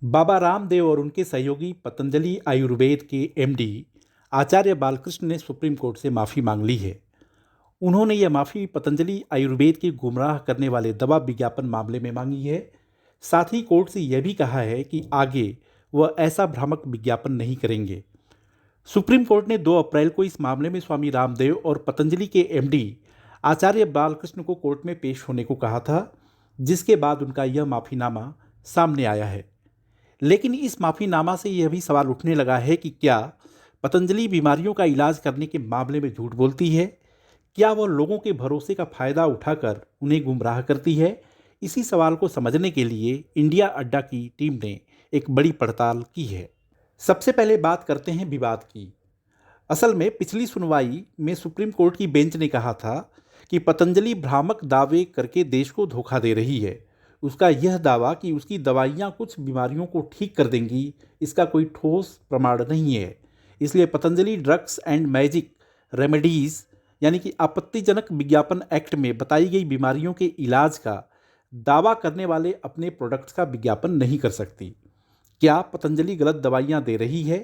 बाबा रामदेव और उनके सहयोगी पतंजलि आयुर्वेद के एमडी आचार्य बालकृष्ण ने सुप्रीम कोर्ट से माफ़ी मांग ली है। उन्होंने यह माफ़ी पतंजलि आयुर्वेद के गुमराह करने वाले दवा विज्ञापन मामले में मांगी है। साथ ही कोर्ट से यह भी कहा है कि आगे वह ऐसा भ्रामक विज्ञापन नहीं करेंगे। सुप्रीम कोर्ट ने 2 अप्रैल को इस मामले में स्वामी रामदेव और पतंजलि के एमडी आचार्य बालकृष्ण को कोर्ट में पेश होने को कहा था, जिसके बाद उनका यह माफ़ीनामा सामने आया है। लेकिन इस माफ़ीनामा से यह भी सवाल उठने लगा है कि क्या पतंजलि बीमारियों का इलाज करने के मामले में झूठ बोलती है? क्या वह लोगों के भरोसे का फ़ायदा उठाकर उन्हें गुमराह करती है? इसी सवाल को समझने के लिए इंडिया अड्डा की टीम ने एक बड़ी पड़ताल की है। सबसे पहले बात करते हैं विवाद की। असल में पिछली सुनवाई में सुप्रीम कोर्ट की बेंच ने कहा था कि पतंजलि भ्रामक दावे करके देश को धोखा दे रही है। उसका यह दावा कि उसकी दवाइयाँ कुछ बीमारियों को ठीक कर देंगी, इसका कोई ठोस प्रमाण नहीं है। इसलिए Patanjali drugs and magic remedies यानी कि आपत्तिजनक विज्ञापन एक्ट में बताई गई बीमारियों के इलाज का दावा करने वाले अपने प्रोडक्ट्स का विज्ञापन नहीं कर सकती। क्या पतंजलि गलत दवाइयाँ दे रही है?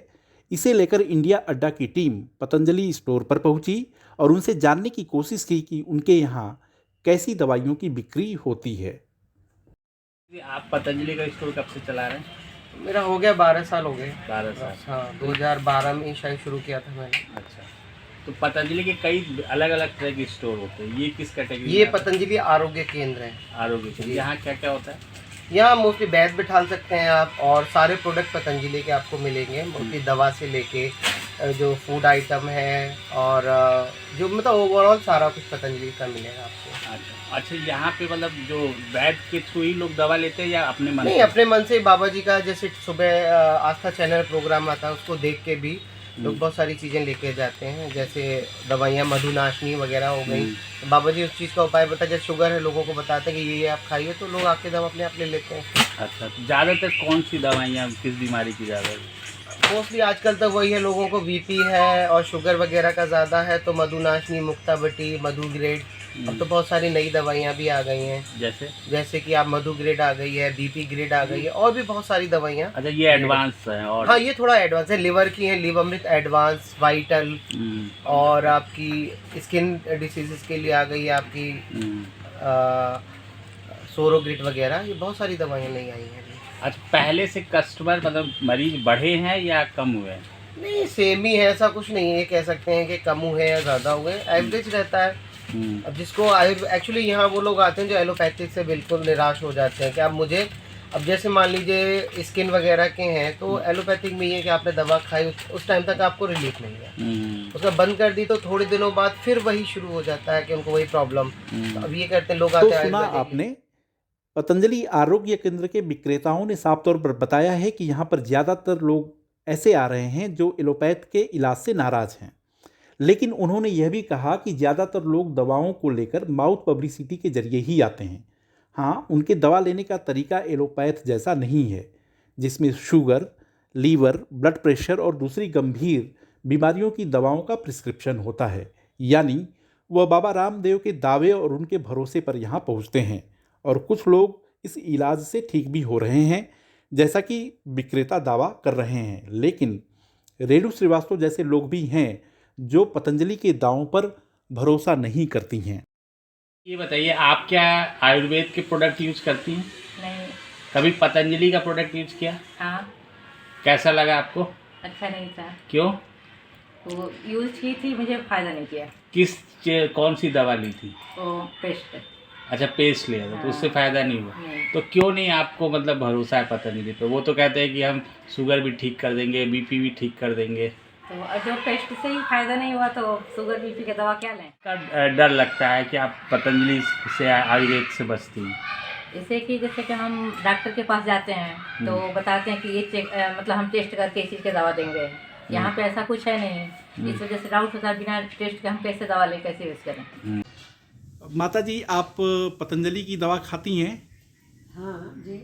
इसे लेकर इंडिया अड्डा की टीम पतंजलि स्टोर पर पहुंची और उनसे जानने की कोशिश की कि उनके यहाँ कैसी दवाइयों की बिक्री होती है। आप पतंजलि का स्टोर कब से चला रहे हैं? मेरा हो गया 12 साल हो गए। 12 साल। हाँ, 2012 में ही शायद शुरू किया था मैंने। अच्छा, तो पतंजलि के कई अलग अलग तरह के स्टोर होते हैं, ये किस कैटेगरी ये में आता पतंजलि आरोग्य केंद्र है। है? आरोग्य के लिए यहाँ क्या क्या होता है? यहाँ मोस्टली बैग बिठाल सकते हैं आप, और सारे प्रोडक्ट पतंजलि के आपको मिलेंगे। मोस्टली दवा से लेके जो फूड आइटम है, और जो मतलब ओवरऑल सारा कुछ पतंजलि का मिलेगा आपको। अच्छा, यहाँ पे मतलब जो वैद के थ्रू ही लोग दवा लेते हैं या अपने मन नहीं, से? अपने मन से बाबा जी का जैसे सुबह आस्था चैनल प्रोग्राम आता है, उसको देख के भी लोग बहुत सारी चीज़ें लेके जाते हैं। जैसे दवाइयाँ मधुनाशनी वगैरह हो गई, तो बाबा जी उस चीज़ का उपाय बता, जैसे शुगर है लोगों को बताते हैं कि ये आप खाइए, तो लोग आके दवा अपने आप ले लेते हैं। अच्छा, तो ज़्यादातर कौन सी दवाइयाँ किस बीमारी की ज़्यादा? मोस्टली आजकल तो वही है, लोगों को बीपी है और शुगर वगैरह का ज़्यादा है, तो मधुनाशनी, मुक्ताबटी, मधु ग्रेड। अब तो बहुत सारी नई दवाइयाँ भी आ गई हैं, जैसे कि आप मधु ग्रेड आ गई है, बीपी ग्रेड आ गई है, और भी बहुत सारी दवाइयाँ। अच्छा, ये एडवांस है? और हाँ, ये थोड़ा एडवांस है। लिवर की है लिवमृत एडवांस, वाइटल, और आपकी स्किन डिसीजेस के लिए आ गई है आपकी सोरोग्रिट वगैरह। ये बहुत सारी दवाइयाँ नई आई हैं। अच्छा, पहले से कस्टमर मतलब मरीज बढ़े हैं या कम हुए हैं? नहीं, सेम ही है, ऐसा कुछ नहीं है। कह सकते हैं कि कम हुए या ज़्यादा हुए, एवरेज रहता है। अब जिसको एक्चुअली यहाँ वो लोग आते हैं जो एलोपैथिक से बिल्कुल निराश हो जाते हैं कि आप मुझे, अब जैसे मान लीजिए स्किन वगैरह के हैं, तो एलोपैथिक में ये है कि आपने दवा खाई, उस टाइम तक आपको रिलीफ नहीं है, उसका बंद कर दी तो थोड़े दिनों बाद फिर वही शुरू हो जाता है कि उनको वही प्रॉब्लम। तो अब ये करते हैं लोग, तो आते हैं सुना आपने, पतंजलि आरोग्य केंद्र के विक्रेताओं ने साफ तौर पर बताया है कि यहाँ पर ज़्यादातर लोग ऐसे आ रहे हैं जो एलोपैथ के इलाज से नाराज़ हैं। लेकिन उन्होंने यह भी कहा कि ज़्यादातर लोग दवाओं को लेकर माउथ पब्लिसिटी के जरिए ही आते हैं। हाँ, उनके दवा लेने का तरीका एलोपैथ जैसा नहीं है, जिसमें शुगर, लीवर, ब्लड प्रेशर और दूसरी गंभीर बीमारियों की दवाओं का प्रिस्क्रिप्शन होता है। यानी वह बाबा रामदेव के दावे और उनके भरोसे पर यहाँ पहुँचते हैं, और कुछ लोग इस इलाज से ठीक भी हो रहे हैं, जैसा कि विक्रेता दावा कर रहे हैं। लेकिन रेणु श्रीवास्तव जैसे लोग भी हैं जो पतंजलि के दावों पर भरोसा नहीं करती हैं। ये बताइए, आप क्या आयुर्वेद के प्रोडक्ट यूज करती हैं? नहीं। कभी पतंजलि का प्रोडक्ट यूज किया? हाँ। कैसा लगा आपको? अच्छा नहीं था। क्यों? तो यूज़ की थी, मुझे फ़ायदा नहीं किया। कौन सी दवा ली थी? वो पेस्ट। अच्छा, पेस्ट लिया था, तो उससे फ़ायदा नहीं हुआ? नहीं। तो क्यों नहीं आपको मतलब भरोसा है पतंजलि पे? वो तो कहते हैं कि हम शुगर भी ठीक कर देंगे, बीपी भी ठीक कर देंगे। तो जो पेस्ट से ही फ़ायदा नहीं हुआ तो शुगर बीपी की दवा क्या लें? का डर लगता है कि आप पतंजलि से आयुर्वेद से बचती हैं? जैसे कि हम डॉक्टर के पास जाते हैं तो बताते हैं कि ये मतलब हम टेस्ट करके इस चीज़ की दवा देंगे। यहाँ पे ऐसा कुछ है नहीं, इस वजह से डाउट होता है, बिना टेस्ट के हम कैसे दवा लें, कैसे यूज़ करें। माता जी, आप पतंजलि की दवा खाती हैं? हाँ जी।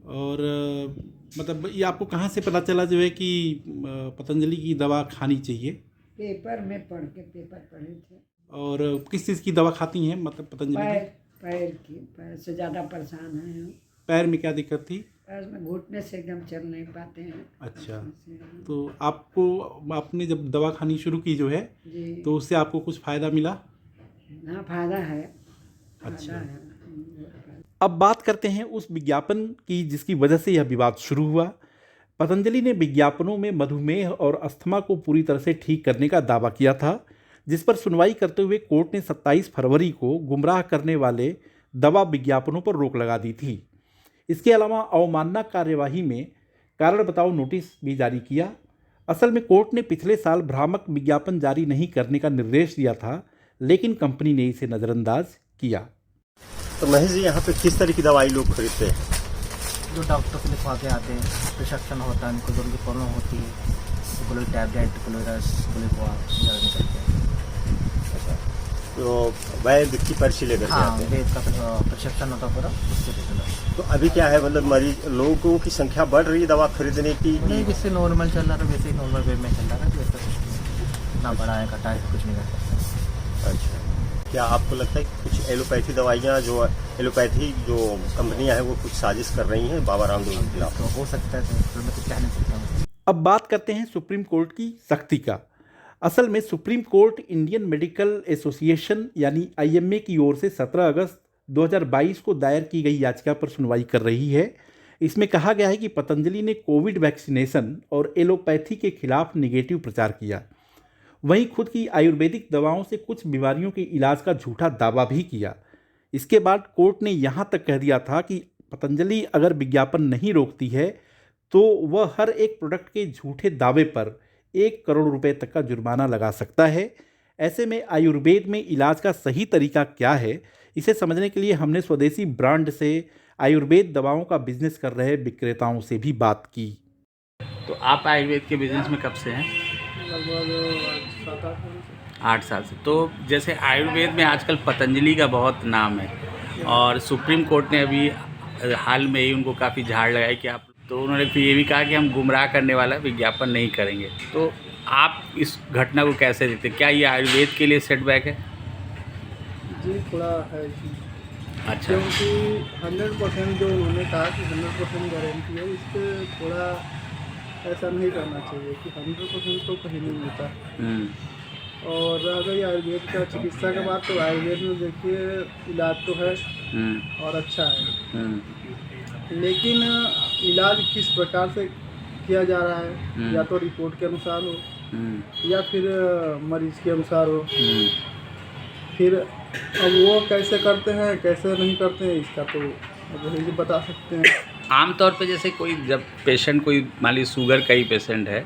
और मतलब ये आपको कहाँ से पता चला जो है कि पतंजलि की दवा खानी चाहिए? पेपर में पढ़ के, पेपर पढ़े थे। और किस चीज़ की दवा खाती हैं मतलब पतंजलि की? पैर की, पैर से ज़्यादा परेशान हैं हम। पैर में क्या दिक्कत थी? आज में घुटने से एकदम चल नहीं पाते हैं। अच्छा, ऐसे- तो आपको आपने जब दवा खानी शुरू की जो है जी तो उससे आपको कुछ फ़ायदा मिला? हाँ, फायदा है। अच्छा। फायदा है। अब बात करते हैं उस विज्ञापन की जिसकी वजह से यह विवाद शुरू हुआ। पतंजलि ने विज्ञापनों में मधुमेह और अस्थमा को पूरी तरह से ठीक करने का दावा किया था, जिस पर सुनवाई करते हुए कोर्ट ने 27 फरवरी को गुमराह करने वाले दवा विज्ञापनों पर रोक लगा दी थी। इसके अलावा अवमानना कार्यवाही में कारण बताओ नोटिस भी जारी किया। असल में कोर्ट ने पिछले साल भ्रामक विज्ञापन जारी नहीं करने का निर्देश दिया था, लेकिन कंपनी ने इसे नज़रअंदाज किया। तो महेश जी, यहाँ पे किस तरह की दवाई लोग खरीदते हैं? जो डॉक्टर से लिखवा के आते हैं, प्रिस्क्रिप्शन होता है, उनको जो उनकी प्रॉब्लम होती है, कोई टैबलेट, कोई रस, कोई ज़्यादा करते हैं। तो वैद्य की पर्ची लेकर के हाँ, आते हैं। वेद का प्रिस्क्रिप्शन होता है पूरा, उसके लिए। तो अभी क्या है, मतलब मरीज लोगों की संख्या बढ़ रही है दवा खरीदने की? नहीं, जिससे नॉर्मल चल रहा है वैसे ही नॉर्मल वे में चल रहा है, जैसे ना बढ़ाए घटाए कुछ नहीं कर सकते। अच्छा, क्या आपको लगता है कि कुछ एलोपैथी दवाइयाँ जो एलोपैथी जो कंपनियां हैं वो कुछ साजिश कर रही हैं बाबा रामदेव के खिलाफ? तो हो सकता है, तो मैं कुछ कह नहीं सकता हूँ। अब बात करते हैं सुप्रीम कोर्ट की सख्ती का। असल में supreme court Indian medical association यानी IMA की ओर से 17 अगस्त 2022 को दायर की गई याचिका पर सुनवाई कर रही है। इसमें कहा गया है कि पतंजलि ने कोविड वैक्सीनेशन और एलोपैथी के खिलाफ निगेटिव प्रचार किया, वहीं खुद की आयुर्वेदिक दवाओं से कुछ बीमारियों के इलाज का झूठा दावा भी किया। इसके बाद कोर्ट ने यहाँ तक कह दिया था कि पतंजलि अगर विज्ञापन नहीं रोकती है तो वह हर एक प्रोडक्ट के झूठे दावे पर 1 करोड़ रुपए तक का जुर्माना लगा सकता है। ऐसे में आयुर्वेद में इलाज का सही तरीका क्या है, इसे समझने के लिए हमने स्वदेशी ब्रांड से आयुर्वेद दवाओं का बिजनेस कर रहे विक्रेताओं से भी बात की। तो आप आयुर्वेद के बिजनेस में कब से हैं? लगभग 8 साल से। तो जैसे आयुर्वेद में आजकल पतंजलि का बहुत नाम है और सुप्रीम कोर्ट ने अभी हाल में ही उनको काफ़ी झाड़ लगाई कि आप, तो उन्होंने फिर ये भी कहा कि हम गुमराह करने वाला विज्ञापन नहीं करेंगे। तो आप इस घटना को कैसे देखते हैं? क्या ये आयुर्वेद के लिए सेटबैक है? जी थोड़ा है इसमें, अच्छा, क्योंकि 100% जो उन्होंने कहा कि 100% गारंटी है, इस पर थोड़ा ऐसा नहीं करना चाहिए कि 100% तो कहीं नहीं मिलता। और अगर ये आयुर्वेद का चिकित्सा का बात, तो आयुर्वेद में देखिए इलाज तो है और अच्छा है, लेकिन इलाज किस प्रकार से किया जा रहा है, या तो रिपोर्ट के अनुसार हो या फिर मरीज के अनुसार हो। फिर अब वो कैसे करते हैं कैसे नहीं करते हैं, इसका तो अब वही बता सकते हैं। आमतौर पे जैसे कोई जब पेशेंट, कोई मान लीजिए शुगर का ही पेशेंट है,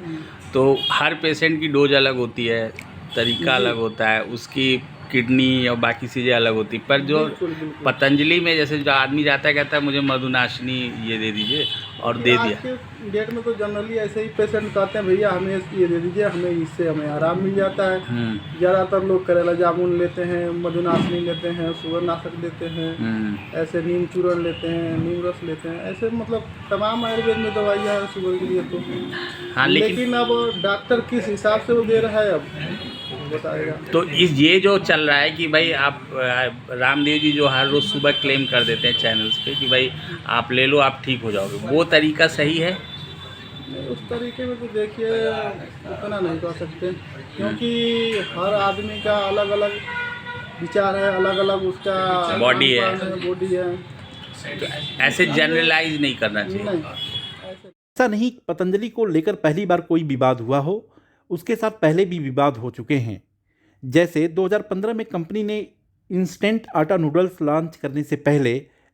तो हर पेशेंट की डोज अलग होती है, तरीका अलग होता है, उसकी किडनी और बाकी चीज़ें अलग होती, पर जो बिल्कुल, बिल्कुल। पतंजलि में जैसे जो आदमी जाता है कहता है मुझे मधुनाशिनी ये दे दीजिए और दे आज दिया। के डेट में तो जनरली ऐसे ही पेशेंट कहते हैं भैया हमें ये दे दीजिए, हमें इससे हमें आराम मिल जाता है। ज़्यादातर लोग करेला जामुन लेते हैं, मधुनाशिनी लेते हैं, शुगर नाशक लेते हैं, ऐसे नीम चूर्ण लेते हैं, नीम रस लेते हैं, ऐसे मतलब तमाम आयुर्वेद में दवाइयाँ हैं शुगर के लिए। तो हाँ, लेकिन अब डॉक्टर किस हिसाब से वो दे रहा है अब बताएगा। तो ये जो चल रहा है कि भाई आप रामदेव जी जो हर रोज़ सुबह क्लेम कर देते हैं चैनल्स पे कि भाई आप ले लो आप ठीक हो जाओगे, वो तरीका सही है? नहीं, उस तरीके में तो देखिए उतना नहीं कह सकते, क्योंकि हर आदमी का अलग अलग विचार है, अलग अलग उसका बॉडी है। बॉडी है। तो ऐसे जनरलाइज नहीं करना चाहिए। नहीं ऐसे ऐसा नहीं पतंजलि को लेकर पहली बार कोई विवाद हुआ हो, उसके साथ पहले भी विवाद हो चुके हैं। जैसे 2015 में कंपनी ने इंस्टेंट आटा नूडल्स लॉन्च करने से पहले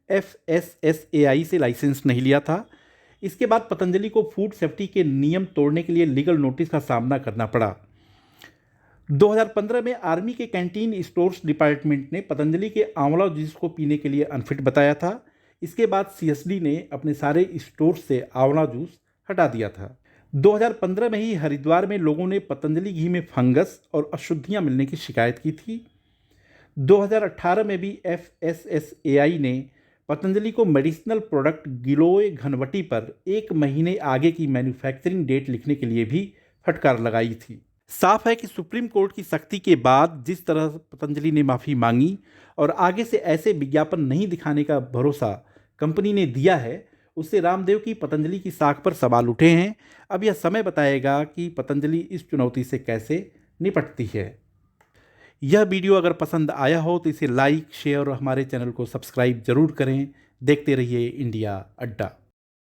FSSAI से लाइसेंस नहीं लिया था। इसके बाद पतंजलि को फूड सेफ्टी के नियम तोड़ने के लिए लीगल नोटिस का सामना करना पड़ा। 2015 में आर्मी के कैंटीन स्टोर्स डिपार्टमेंट ने पतंजलि के आंवला जूस को पीने के लिए अनफिट बताया था। इसके बाद CSD ने अपने सारे स्टोर्स से आंवला जूस हटा दिया था। 2015 में ही हरिद्वार में लोगों ने पतंजलि घी में फंगस और अशुद्धियां मिलने की शिकायत की थी। 2018 में भी FSSAI ने पतंजलि को मेडिसिनल प्रोडक्ट गिलोय घनवटी पर 1 महीने आगे की मैन्युफैक्चरिंग डेट लिखने के लिए भी फटकार लगाई थी। साफ है कि सुप्रीम कोर्ट की सख्ती के बाद जिस तरह पतंजलि ने माफ़ी मांगी और आगे से ऐसे विज्ञापन नहीं दिखाने का भरोसा कंपनी ने दिया है, उससे रामदेव की पतंजलि की साख पर सवाल उठे हैं। अब यह समय बताएगा कि पतंजलि इस चुनौती से कैसे निपटती है। यह वीडियो अगर पसंद आया हो तो इसे लाइक, शेयर और हमारे चैनल को सब्सक्राइब जरूर करें। देखते रहिए इंडिया अड्डा।